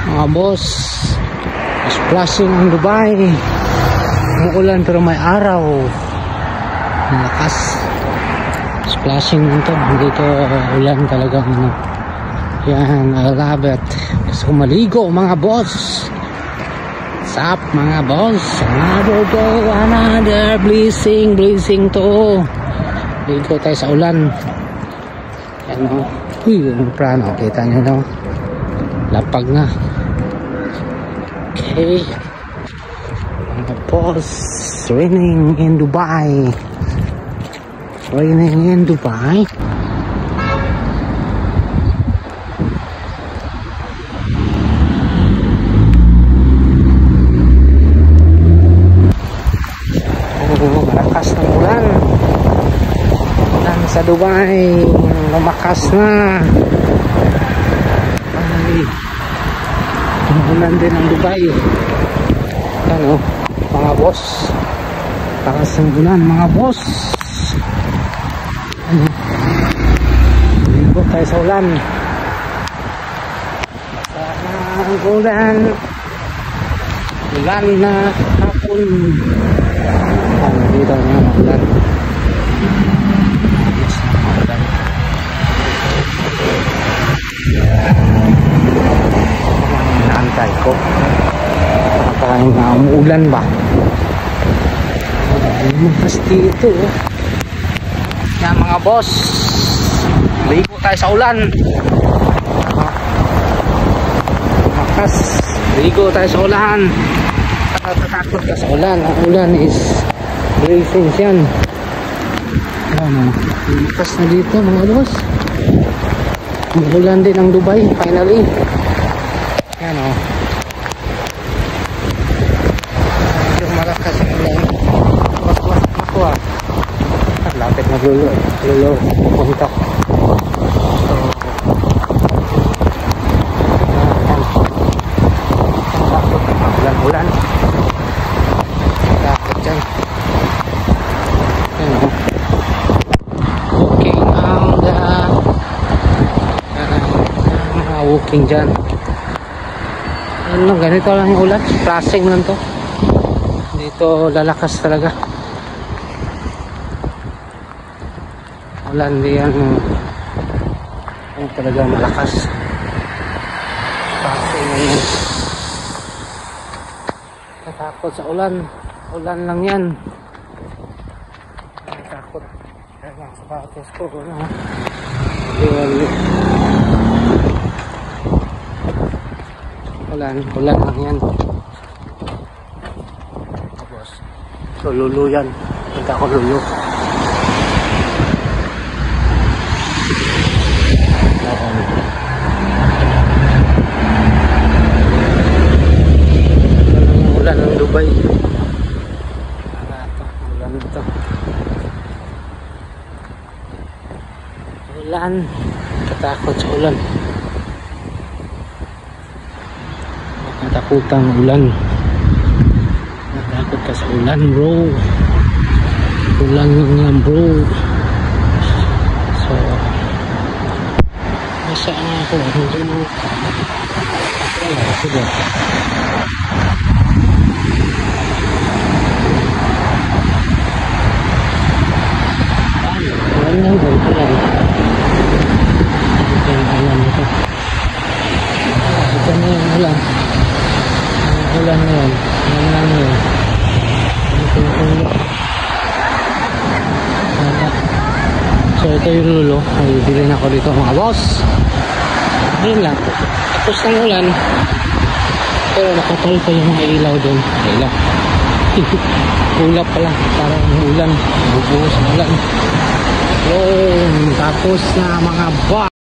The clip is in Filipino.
Mga boss, splashing ang Dubai. Umuulan pero may araw. Ang lakas. Splashing nito. Dito ulan talaga. Yan, I love it. Gusto ko maligo mga boss. What's up mga boss? Another day, another blessing to. Ligo tayo sa ulan. Yan o. Uy, yung prano. Kita nyo no? Lapag na. Okay. Mga boss, raining in Dubai. Raining in Dubai. Oh, malakas ng ulan. Ulan sa Dubai. Lumakas na. Ay. Ulan din ang Dubai. Ano, mga boss. Lakas ng ulan, mga boss. Ligo tayo sa ulan. Sana ang ulan. Ulan na hapon. Dito na ang ulan. Naantay ko. Parang umuulan ba? Lumakas dito. Yan mga boss. Ligo tayo sa ulan. Lumakas. Ligo tayo sa ulan. Tatakot ka sa ulan. Ang ulan is blessings yan. Lumakas na dito mga boss. Umuulan din ang Dubai finally. Yan o. Yung malakas ang ulan. Makuha. Lapit na lulo. Lulo. Pupunta. Ulan-ulan. Lapit dyan. Yan o. Walking on the walking dyan. Ano, ganito lang yung ulan. Splashing lang to. Dito lalakas talaga. Ulan diyan. Ano talaga malakas. Splashing lang yan. Natakot sa ulan. Ulan lang yan. Natakot. Kaya lang sapatos ko. Ulan lang yan. Tapos so lulu yan. Punta ako lulu. Ulan ng Dubai. Ulan ito. Ulan. Katakot sa ulan. Natakutang ulan. Natakot ka sa ulan bro. Ulan lang bro. So masa nga ako. Hindi mo sige. Ulan lang bro. Ulan. Ulan ito. Ito na yung ulan. Ulan na yan. Ulan lang yun. So ito yung lulo. Ay bilhin ako dito mga boss. Ayun lang. Tapos ng ulan. Pero nakatol pa yung mga ilaw doon. Ilaw. Ulap pala. Parang ulan. Bubuhos ng ulan. Tapos na mga boss.